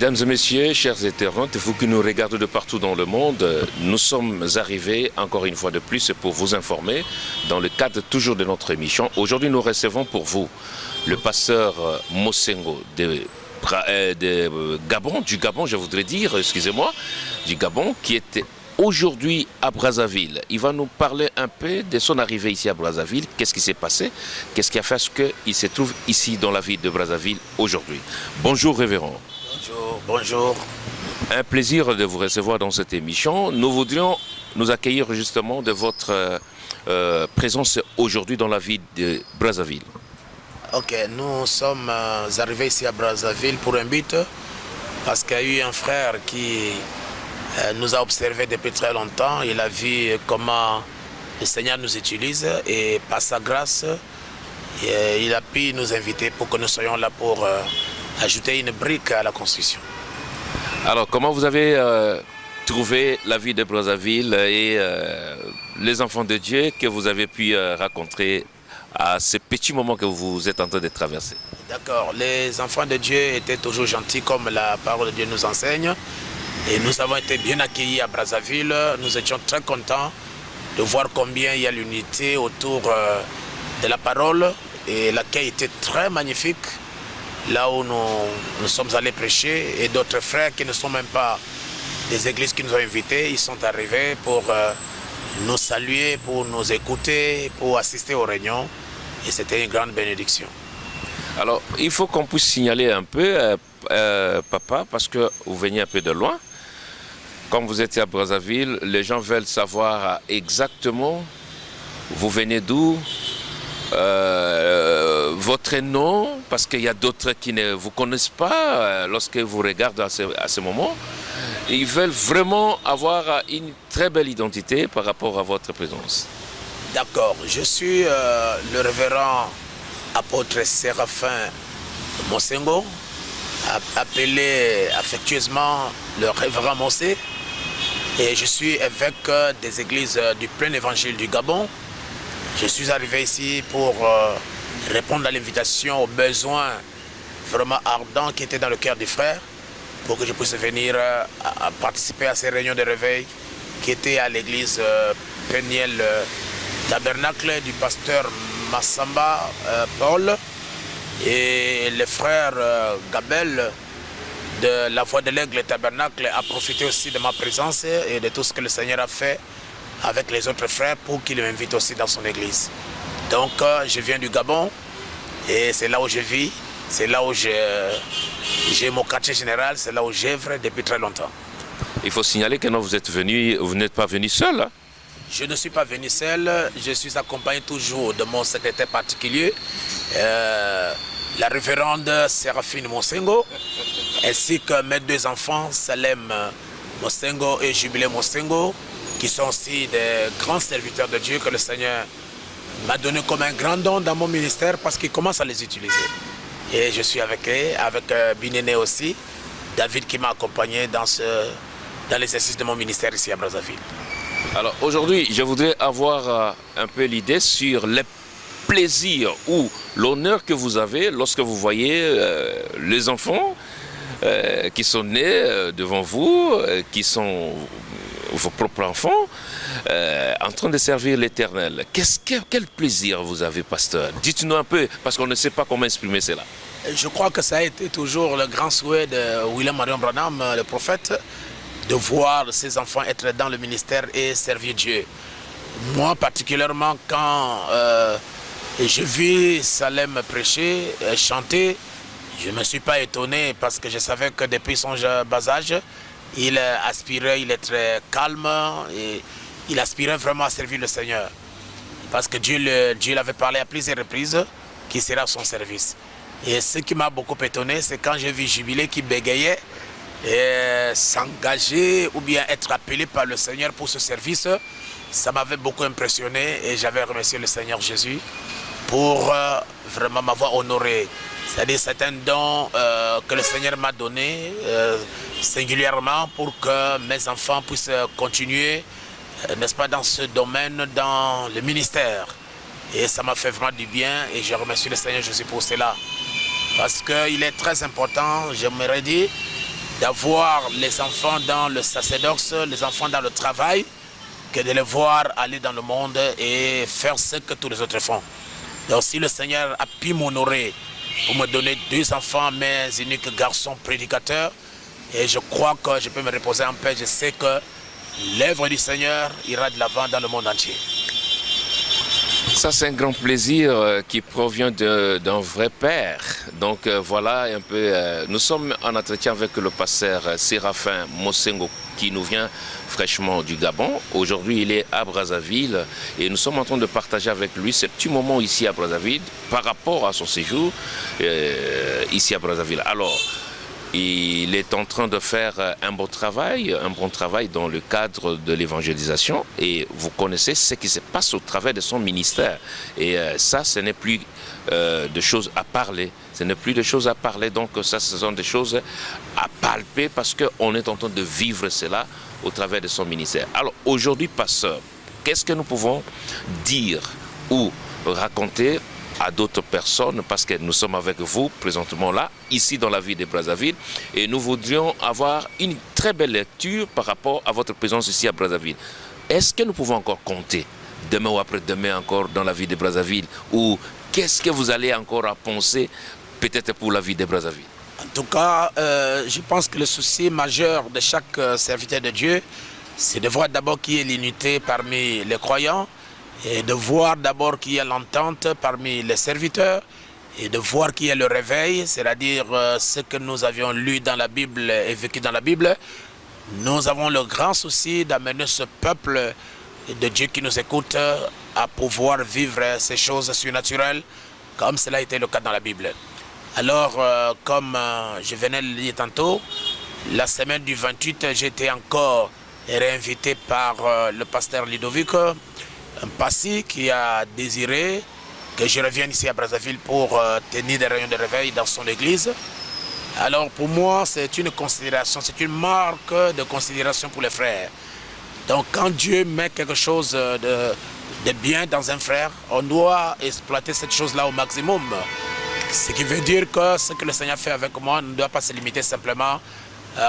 Mesdames et messieurs, chers internautes, vous qui nous regardez de partout dans le monde, nous sommes arrivés encore une fois de plus pour vous informer dans le cadre toujours de notre émission. Aujourd'hui, nous recevons pour vous le pasteur Mosengo de Gabon, du Gabon, je voudrais dire, excusez-moi, du Gabon, qui était aujourd'hui à Brazzaville. Il va nous parler un peu de son arrivée ici à Brazzaville, qu'est-ce qui s'est passé, qu'est-ce qui a fait qu'il se trouve ici dans la ville de Brazzaville aujourd'hui. Bonjour révérend. Bonjour. Un plaisir de vous recevoir dans cette émission. Nous voudrions nous accueillir justement de votre présence aujourd'hui dans la ville de Brazzaville. Ok, nous sommes arrivés ici à Brazzaville pour un but, parce qu'il y a eu un frère qui nous a observés depuis très longtemps. Il a vu comment le Seigneur nous utilise et par sa grâce, il a pu nous inviter pour que nous soyons là pour ajouter une brique à la construction. Alors, comment vous avez trouvé la vie de Brazzaville et les enfants de Dieu que vous avez pu rencontrer à ce petit moment que vous êtes en train de traverser? D'accord, les enfants de Dieu étaient toujours gentils comme la parole de Dieu nous enseigne. Et nous avons été bien accueillis à Brazzaville. Nous étions très contents de voir combien il y a l'unité autour de la parole. Et l'accueil était très magnifique. Là où nous sommes allés prêcher, et d'autres frères qui ne sont même pas des églises qui nous ont invités, ils sont arrivés pour nous saluer, pour nous écouter, pour assister aux réunions, et c'était une grande bénédiction. Alors, il faut qu'on puisse signaler un peu, papa, parce que vous venez un peu de loin. Comme vous étiez à Brazzaville, les gens veulent savoir exactement vous venez d'où, votre nom, parce qu'il y a d'autres qui ne vous connaissent pas lorsque vous regardent à ce moment. Ils veulent vraiment avoir une très belle identité par rapport à votre présence. D'accord, je suis le révérend apôtre Séraphin Mosengo, appelé affectueusement le révérend Mosé, et je suis évêque des églises du plein évangile du Gabon. Je suis arrivé ici pour répondre à l'invitation, aux besoins vraiment ardents qui étaient dans le cœur des frères, pour que je puisse venir à participer à ces réunions de réveil qui étaient à l'église Peniel Tabernacle du pasteur Massamba Paul, et le frère Gabel de la Voix de l'Aigle Tabernacle a profité aussi de ma présence et de tout ce que le Seigneur a fait avec les autres frères pour qu'il m'invite aussi dans son église. Donc je viens du Gabon et c'est là où je vis, c'est là où j'ai mon quartier général, c'est là où j'œuvre depuis très longtemps. Il faut signaler que non, vous n'êtes pas venu seul. Hein? Je ne suis pas venu seul, je suis accompagné toujours de mon secrétaire particulier, la révérende Séraphine Mosengo, ainsi que mes deux enfants, Salem Mosengo et Jubilé Mosengo, qui sont aussi des grands serviteurs de Dieu que le Seigneur m'a donné comme un grand don dans mon ministère parce qu'il commence à les utiliser. Et je suis avec eux, avec Binéné aussi, David qui m'a accompagné dans l'exercice de mon ministère ici à Brazzaville. Alors aujourd'hui, je voudrais avoir un peu l'idée sur les plaisirs ou l'honneur que vous avez lorsque vous voyez les enfants qui sont nés devant vous, qui sont vos propres enfants, en train de servir l'Éternel. Quel plaisir vous avez, pasteur? Dites-nous un peu, parce qu'on ne sait pas comment exprimer cela. Je crois que ça a été toujours le grand souhait de William Marion Branham, le prophète, de voir ses enfants être dans le ministère et servir Dieu. Moi, particulièrement, quand je vis Salem prêcher, chanter, je ne me suis pas étonné parce que je savais que depuis son bas âge, il aspirait, il est très calme et il aspirait vraiment à servir le Seigneur. Parce que Dieu l'avait parlé à plusieurs reprises qu'il sera à son service. Et ce qui m'a beaucoup étonné, c'est quand j'ai vu Jubilé qui bégayait et s'engager ou bien être appelé par le Seigneur pour ce service. Ça m'avait beaucoup impressionné et j'avais remercié le Seigneur Jésus pour vraiment m'avoir honoré. C'est-à-dire c'est un don que le Seigneur m'a donné singulièrement pour que mes enfants puissent continuer, n'est-ce pas, dans ce domaine, dans le ministère. Et ça m'a fait vraiment du bien et je remercie le Seigneur Jésus pour cela. Parce qu'il est très important, j'aimerais dire, d'avoir les enfants dans le sacerdoce, les enfants dans le travail, que de les voir aller dans le monde et faire ce que tous les autres font. Donc si le Seigneur a pu m'honorer pour me donner 2 enfants, mes uniques garçons prédicateurs, et je crois que je peux me reposer en paix, je sais que l'œuvre du Seigneur ira de l'avant dans le monde entier. Ça, c'est un grand plaisir qui provient d'un vrai père. Donc voilà un peu, nous sommes en entretien avec le pasteur Séraphin Mosengo qui nous vient fraîchement du Gabon. Aujourd'hui, il est à Brazzaville et nous sommes en train de partager avec lui ce petit moment ici à Brazzaville par rapport à son séjour ici à Brazzaville. Alors, il est en train de faire un bon travail dans le cadre de l'évangélisation et vous connaissez ce qui se passe au travers de son ministère. Et ça, ce n'est plus de choses à parler. Ce n'est plus de choses à parler, donc ça, ce sont des choses à palper parce qu'on est en train de vivre cela au travers de son ministère. Alors aujourd'hui, pasteur, qu'est-ce que nous pouvons dire ou raconter à d'autres personnes, parce que nous sommes avec vous présentement là, ici dans la ville de Brazzaville, et nous voudrions avoir une très belle lecture par rapport à votre présence ici à Brazzaville. Est-ce que nous pouvons encore compter demain ou après-demain encore dans la ville de Brazzaville, ou qu'est-ce que vous allez encore à penser peut-être pour la ville de Brazzaville? En tout cas, je pense que le souci majeur de chaque serviteur de Dieu, c'est de voir d'abord qu'il y ait l'unité parmi les croyants, et de voir d'abord qu'il y a l'entente parmi les serviteurs et de voir qu'il y a le réveil, c'est-à-dire ce que nous avions lu dans la Bible et vécu dans la Bible. Nous avons le grand souci d'amener ce peuple de Dieu qui nous écoute à pouvoir vivre ces choses surnaturelles comme cela a été le cas dans la Bible. Alors, comme je venais de le dire tantôt, la semaine du 28, j'ai été encore réinvité par le pasteur Ludovic Mpassi qui a désiré que je revienne ici à Brazzaville pour tenir des réunions de réveil dans son église. Alors pour moi, c'est une considération, c'est une marque de considération pour les frères. Donc quand Dieu met quelque chose de bien dans un frère, on doit exploiter cette chose-là au maximum. Ce qui veut dire que ce que le Seigneur fait avec moi ne doit pas se limiter simplement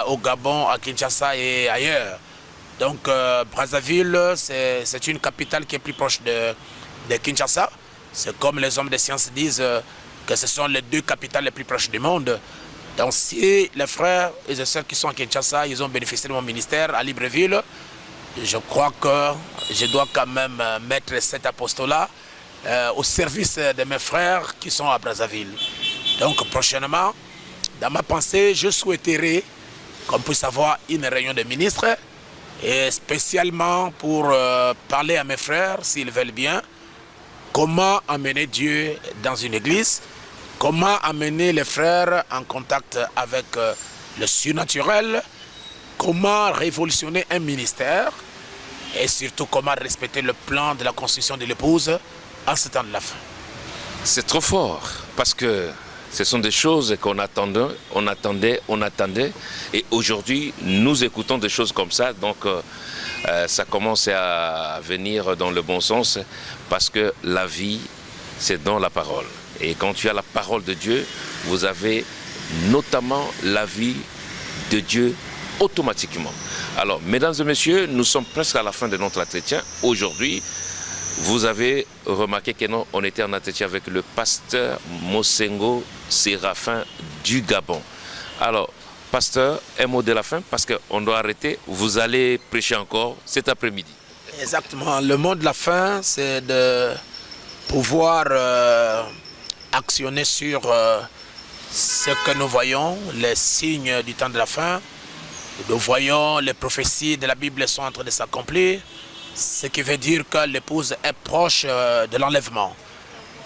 au Gabon, à Kinshasa et ailleurs. Donc Brazzaville, c'est une capitale qui est plus proche de Kinshasa. C'est comme les hommes de science disent que ce sont les 2 capitales les plus proches du monde. Donc si les frères et les sœurs qui sont à Kinshasa, ils ont bénéficié de mon ministère à Libreville, je crois que je dois quand même mettre cet apostolat au service de mes frères qui sont à Brazzaville. Donc prochainement, dans ma pensée, je souhaiterais qu'on puisse avoir une réunion de ministres et spécialement pour parler à mes frères, s'ils veulent bien, comment amener Dieu dans une église, comment amener les frères en contact avec le surnaturel, comment révolutionner un ministère et surtout comment respecter le plan de la construction de l'épouse en ce temps de la fin. C'est trop fort parce que ce sont des choses qu'on attendait, on attendait et aujourd'hui nous écoutons des choses comme ça, donc ça commence à venir dans le bon sens parce que la vie c'est dans la parole et quand tu as la parole de Dieu, vous avez notamment la vie de Dieu automatiquement. Alors mesdames et messieurs, nous sommes presque à la fin de notre entretien. Aujourd'hui, vous avez remarqué que non, on était en entretien avec le pasteur Mosengo Séraphin du Gabon. Alors, pasteur, un mot de la fin parce qu'on doit arrêter. Vous allez prêcher encore cet après-midi. Exactement. Le mot de la fin, c'est de pouvoir actionner sur ce que nous voyons, les signes du temps de la fin. Nous voyons les prophéties de la Bible sont en train de s'accomplir. Ce qui veut dire que l'épouse est proche de l'enlèvement.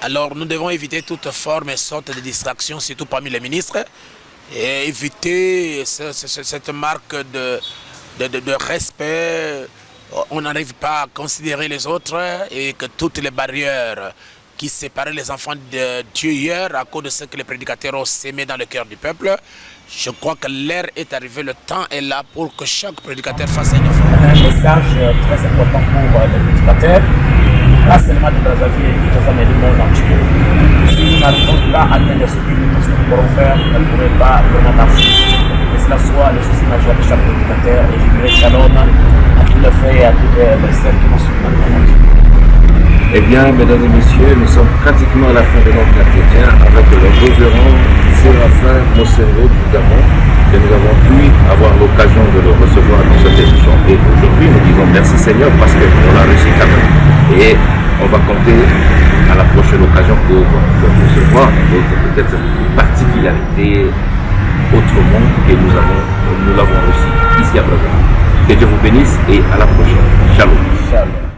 Alors nous devons éviter toute forme et sorte de distraction, surtout parmi les ministres, et éviter cette marque de respect. On n'arrive pas à considérer les autres et que toutes les barrières qui séparaient les enfants de Dieu hier à cause de ce que les prédicateurs ont sémé dans le cœur du peuple. Je crois que l'heure est arrivée, le temps est là pour que chaque prédicateur fasse un effort. Un message très important pour les prédicateurs, pas seulement de Brazzaville, mais du monde entier. Si nous n'arrivons pas à atteindre ce but, tout ce que nous pourrons faire ne pourrait pas vraiment marcher. que cela soit le souci majeur de chaque prédicateur. Et je dirais shalom à tous les frères et à toutes les sœurs qui m'ont suivi maintenant. Eh bien, mesdames et messieurs, nous sommes pratiquement à la fin de notre entretien avec le révérend Séraphin Mosengo du Gabon, que nous avons pu avoir l'occasion de le recevoir dans cette émission. Et aujourd'hui, nous disons merci Seigneur parce qu'on l'a réussi quand même. Et on va compter à la prochaine occasion pour le recevoir d'autres peut-être particularités autrement que nous l'avons réussi ici à Brabant. Que Dieu vous bénisse et à la prochaine. Shalom. Shalom.